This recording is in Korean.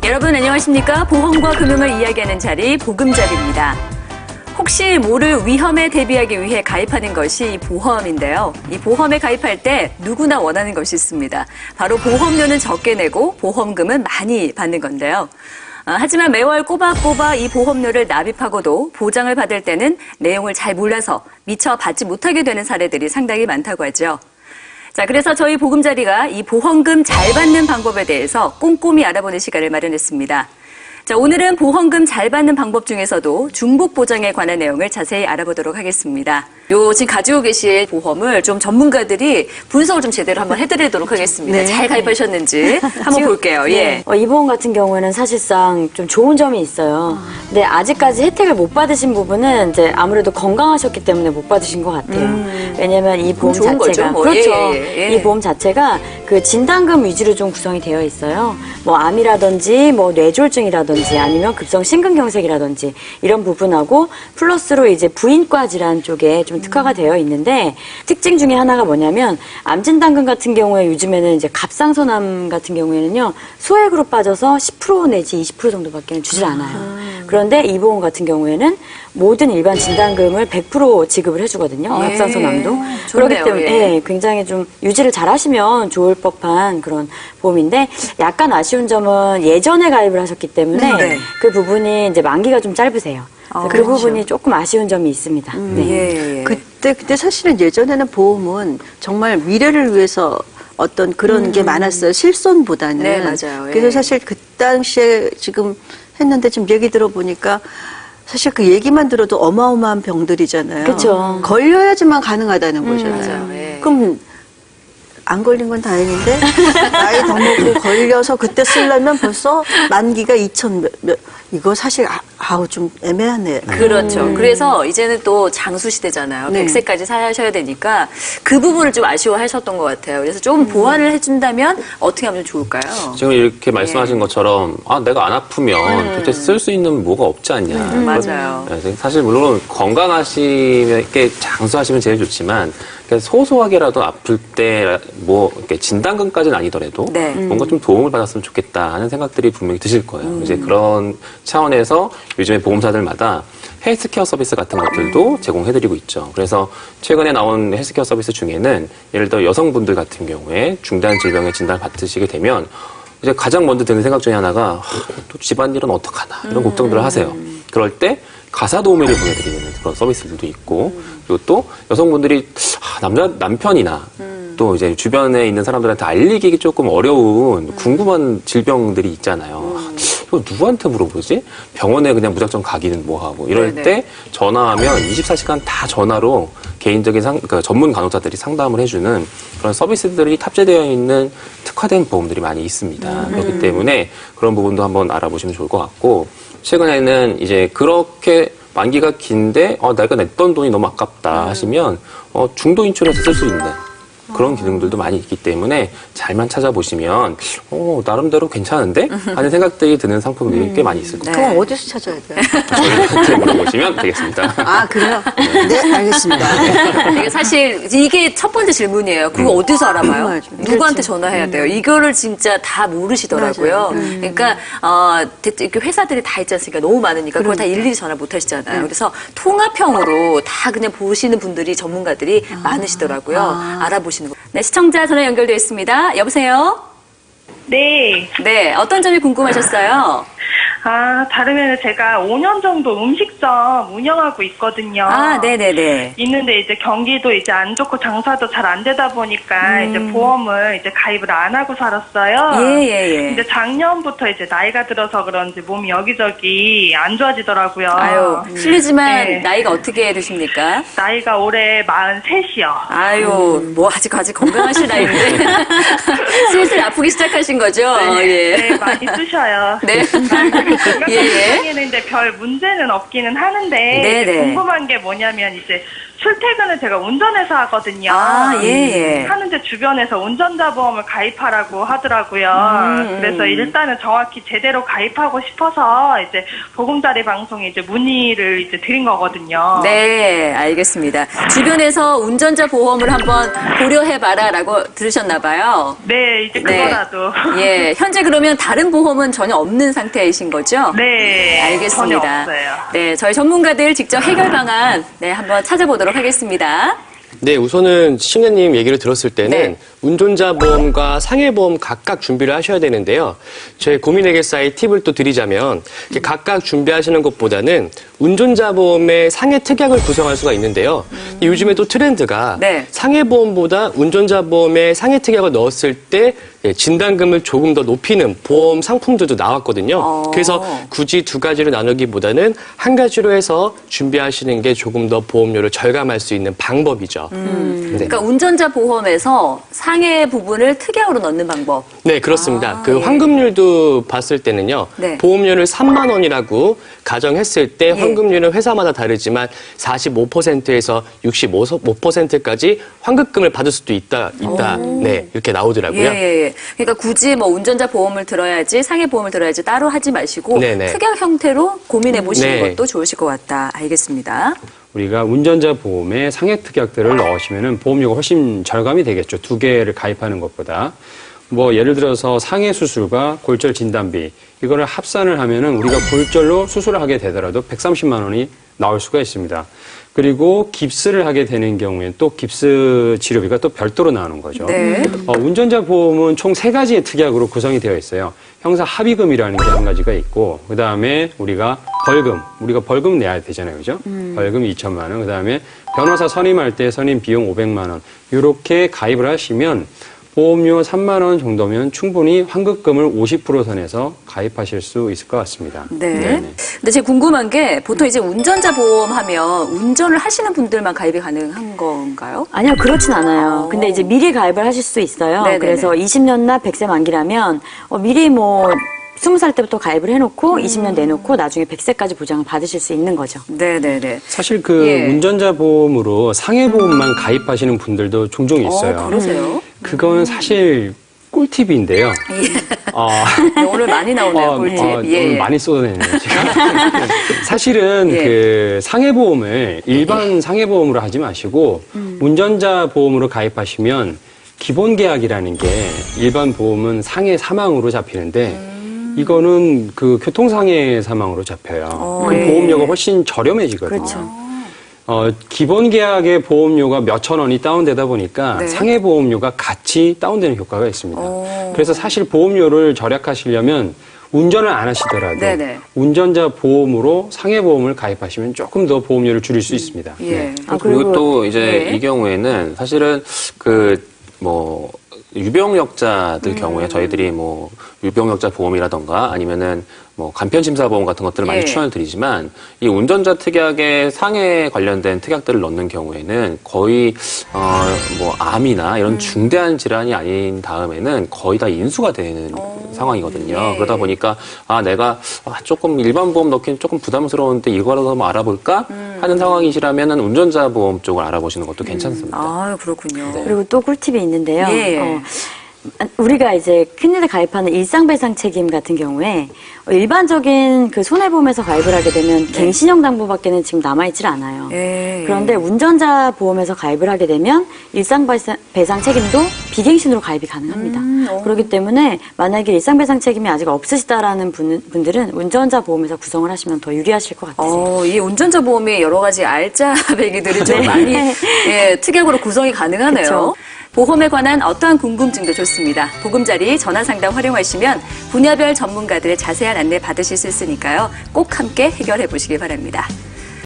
여러분 안녕하십니까? 보험과 금융을 이야기하는 자리 보금자리입니다. 혹시 모를 위험에 대비하기 위해 가입하는 것이 이 보험인데요. 이 보험에 가입할 때 누구나 원하는 것이 있습니다. 바로 보험료는 적게 내고 보험금은 많이 받는 건데요. 하지만 매월 꼬박꼬박 이 보험료를 납입하고도 보장을 받을 때는 내용을 잘 몰라서 미처 받지 못하게 되는 사례들이 상당히 많다고 하죠. 자, 그래서 저희 보금자리가 이 보험금 잘 받는 방법에 대해서 꼼꼼히 알아보는 시간을 마련했습니다. 자, 오늘은 보험금 잘 받는 방법 중에서도 중복 보장에 관한 내용을 자세히 알아보도록 하겠습니다. 지금 가지고 계실 보험을 좀 전문가들이 분석을 좀 제대로 한번 해드리도록 하겠습니다. 네. 잘 가입하셨는지 한번 볼게요. 예. 이 보험 같은 경우에는 사실상 좀 좋은 점이 있어요. 근데 아직까지 혜택을 못 받으신 부분은 이제 아무래도 건강하셨기 때문에 못 받으신 것 같아요. 왜냐면 이 보험 좋은 자체가 거죠? 그렇죠. 예. 이 보험 자체가 그 진단금 위주로 좀 구성이 되어 있어요. 뭐 암이라든지 뭐 뇌졸중이라든지 아니면 급성 심근경색이라든지 이런 부분하고 플러스로 이제 부인과 질환 쪽에 좀 특화가 되어 있는데 특징 중에 하나가 뭐냐면 암 진단금 같은 경우에 요즘에는 이제 갑상선암 같은 경우에는요 소액으로 빠져서 10% 내지 20% 정도밖에 주질 않아요. 그런데 이 보험 같은 경우에는 모든 일반 진단금을 100% 지급을 해주거든요. 갑상선암도. 그렇기 때문에 굉장히 좀 유지를 잘 하시면 좋을 법한 그런 보험인데 약간 아쉬운 점은 예전에 가입을 하셨기 때문에 그 부분이 이제 만기가 좀 짧으세요. 그 그렇죠. 부분이 조금 아쉬운 점이 있습니다. 네. 그때 사실은 예전에는 보험은 정말 미래를 위해서 어떤 그런 게 많았어요. 실손보다는. 네, 맞아요. 그래서 사실 그 당시에 지금 했는데 지금 얘기 들어보니까 사실 그 얘기만 들어도 어마어마한 병들이잖아요. 그렇죠. 걸려야지만 가능하다는 거잖아요. 맞아요. 예. 그럼 안 걸린 건 다행인데 나이 더 먹고 걸려서 그때 쓰려면 벌써 만기가 2천 이거 사실 좀 애매하네. 그렇죠. 그래서 이제는 또 장수 시대잖아요. 네. 100세까지 사셔야 되니까 그 부분을 좀 아쉬워하셨던 것 같아요. 그래서 좀 보완을 해준다면 어떻게 하면 좋을까요? 지금 이렇게 말씀하신 것처럼 내가 안 아프면 도대체 쓸 수 있는 뭐가 없지 않냐. 맞아요. 사실 물론 건강하시면 게 장수하시면 제일 좋지만 소소하게라도 아플 때 뭐 이렇게 진단금까지는 아니더라도 뭔가 좀 도움을 받았으면 좋겠다 하는 생각들이 분명히 드실 거예요. 이제 그런 차원에서 요즘에 보험사들마다 헬스케어 서비스 같은 것들도 제공해드리고 있죠. 그래서 최근에 나온 헬스케어 서비스 중에는 예를 들어 여성분들 같은 경우에 중대한 질병의 진단을 받으시게 되면 이제 가장 먼저 드는 생각 중에 하나가 또 집안일은 어떡하나 이런 걱정들을 하세요. 그럴 때 가사 도우미를 보내드리는 그런 서비스들도 있고 그리고 또 여성분들이 남편이나 또 이제 주변에 있는 사람들한테 알리기 조금 어려운 궁금한 질병들이 있잖아요. 이거 누구한테 물어보지? 병원에 그냥 무작정 가기는 뭐하고 이럴 때 전화하면 24시간 다 전화로 개인적인 그러니까 전문 간호사들이 상담을 해주는 그런 서비스들이 탑재되어 있는 특화된 보험들이 많이 있습니다. 그렇기 때문에 그런 부분도 한번 알아보시면 좋을 것 같고 최근에는 이제 그렇게 만기가 긴데 내가 냈던 돈이 너무 아깝다 하시면 중도 인출해서 쓸 수 있는 그런 기능들도 많이 있기 때문에 잘만 찾아보시면 나름대로 괜찮은데 하는 생각들이 드는 상품들이 꽤 많이 있을 거예요. 그럼 어디서 찾아야 돼요? 저희한테 물어보시면 되겠습니다. 아, 그래요? 네, 알겠습니다. 이게 사실 이게 첫 번째 질문이에요. 그거 어디서 알아봐요? 맞아요. 누구한테 전화해야 돼요? 이거를 진짜 다 모르시더라고요. 그러니까 이렇게 회사들이 다 있지 않습니까? 너무 많으니까 그걸 다 일일이 전화 못 하시잖아요. 그래서 통합형으로 다 그냥 보시는 분들이 전문가들이 많으시더라고요. 알아보시는 거. 네, 시청자 전화 연결되어 있습니다. 여보세요? 네. 네, 어떤 점이 궁금하셨어요? 다름이 아니라 제가 5년 정도 음식점 운영하고 있거든요. 네네네. 있는데 이제 경기도 이제 안 좋고 장사도 잘 안 되다 보니까 이제 보험을 이제 가입을 안 하고 살았어요. 예. 근데 작년부터 이제 나이가 들어서 그런지 몸이 여기저기 안 좋아지더라고요. 아유, 실례지만 네. 나이가 어떻게 되십니까? 나이가 올해 43이요. 아유, 뭐 아직 건강하실 나이인데 슬슬 아프기 시작하신 거죠? 네, 많이 쓰셔요. 네. 건강에는 이제 별 문제는 없기는 하는데 네네. 궁금한 게 뭐냐면 이제 출퇴근을 제가 운전해서 하거든요. 아, 예. 하는데 주변에서 운전자 보험을 가입하라고 하더라고요. 그래서 일단은 정확히 제대로 가입하고 싶어서 이제 보금자리 방송에 이제 문의를 이제 드린 거거든요. 네, 알겠습니다. 주변에서 운전자 보험을 한번 고려해봐라라고 들으셨나 봐요. 네, 이제 그거라도. 예, 현재 그러면 다른 보험은 전혀 없는 상태이신 거죠? 네, 알겠습니다. 전혀 없어요. 네, 저희 전문가들 직접 해결 방안 한번 찾아보도록 하겠습니다. 네, 우선은 시청자님 얘기를 들었을 때는 네. 운전자 보험과 상해 보험 각각 준비를 하셔야 되는데요. 제 고민 해결사의 팁을 또 드리자면 이렇게 각각 준비하시는 것보다는 운전자 보험의 상해 특약을 구성할 수가 있는데요. 요즘에 또 트렌드가 네. 상해 보험보다 운전자 보험에 상해 특약을 넣었을 때 진단금을 조금 더 높이는 보험 상품들도 나왔거든요. 그래서 굳이 두 가지로 나누기보다는 한 가지로 해서 준비하시는 게 조금 더 보험료를 절감할 수 있는 방법이죠. 네. 그러니까 운전자 보험에서 상해 부분을 특약으로 넣는 방법. 네, 그렇습니다. 그 환급률도 봤을 때는요. 네. 보험료를 3만 원이라고 가정했을 때 환급률은 회사마다 다르지만 45%에서 65%까지 환급금을 받을 수도 있다. 네, 이렇게 나오더라고요. 예. 그러니까 굳이 뭐 운전자 보험을 들어야지 상해 보험을 들어야지 따로 하지 마시고 네네. 특약 형태로 고민해 보시는 네. 것도 좋으실 것 같다. 알겠습니다. 우리가 운전자 보험에 상해 특약들을 넣으시면은 보험료가 훨씬 절감이 되겠죠. 두 개를 가입하는 것보다. 뭐 예를 들어서 상해 수술과 골절 진단비 이거를 합산을 하면은 우리가 골절로 수술을 하게 되더라도 130만 원이 나올 수가 있습니다. 그리고 깁스를 하게 되는 경우에는 또 깁스 치료비가 또 별도로 나오는 거죠. 네. 운전자 보험은 총 3가지의 특약으로 구성이 되어 있어요. 형사 합의금이라는 게 한 가지가 있고, 그 다음에 우리가 벌금 내야 되잖아요, 그죠? 벌금 2천만 원, 그 다음에 변호사 선임할 때 선임 비용 500만 원, 이렇게 가입을 하시면 보험료 3만 원 정도면 충분히 환급금을 50% 선에서 가입하실 수 있을 것 같습니다. 네. 근데 제가 궁금한 게 보통 이제 운전자 보험 하면 운전을 하시는 분들만 가입이 가능한 건가요? 아니요, 그렇진 않아요. 근데 이제 미리 가입을 하실 수 있어요. 네네네. 그래서 20년 나 100세 만기라면 미리 20살 때부터 가입을 해놓고 20년 내놓고 나중에 100세까지 보장을 받으실 수 있는 거죠. 네네네. 사실 그 예. 운전자 보험으로 상해 보험만 가입하시는 분들도 종종 있어요. 그러세요? 그건 사실 꿀팁인데요. 네, 오늘 많이 나오네요, 꿀팁. 오늘 많이 쏟아내네요, 지금. 사실은 예. 그 상해보험을 일반 상해보험으로 하지 마시고 운전자 보험으로 가입하시면 기본 계약이라는 게 일반 보험은 상해 사망으로 잡히는데 이거는 그 교통상해 사망으로 잡혀요. 그 보험료가 훨씬 저렴해지거든요. 그렇죠. 기본 계약의 보험료가 몇천 원이 다운되다 보니까 네. 상해 보험료가 같이 다운되는 효과가 있습니다. 그래서 사실 보험료를 절약하시려면 운전을 안 하시더라도 네네. 운전자 보험으로 상해 보험을 가입하시면 조금 더 보험료를 줄일 수 있습니다. 예. 네. 그리고 또 이제 네. 이 경우에는 사실은 유병력자들 경우에 저희들이 유병력자 보험이라던가 아니면은 간편심사보험 같은 것들을 많이 예. 추천을 드리지만 이 운전자 특약에 상해 관련된 특약들을 넣는 경우에는 거의 암이나 이런 중대한 질환이 아닌 다음에는 거의 다 인수가 되는 상황이거든요. 예. 그러다 보니까 내가 조금 일반 보험 넣기는 조금 부담스러운데 이거라도 한번 알아볼까 하는 상황이시라면은 운전자 보험 쪽을 알아보시는 것도 괜찮습니다. 아, 그렇군요. 그리고 또 꿀팁이 있는데요. 예. 우리가 이제 흔히들 가입하는 일상배상 책임 같은 경우에 일반적인 그 손해보험에서 가입을 하게 되면 갱신형 담보밖에는 지금 남아있질 않아요. 예. 그런데 운전자 보험에서 가입을 하게 되면 일상배상 책임도 비갱신으로 가입이 가능합니다. 그렇기 때문에 만약에 일상배상 책임이 아직 없으시다라는 분들은 운전자 보험에서 구성을 하시면 더 유리하실 것 같아요. 이 운전자 보험이 여러 가지 알짜배기들이 좀 많이 특약으로 구성이 가능하네요. 그쵸. 보험에 관한 어떠한 궁금증도 좋습니다. 보금자리 전화상담 활용하시면 분야별 전문가들의 자세한 안내 받으실 수 있으니까요. 꼭 함께 해결해 보시기 바랍니다.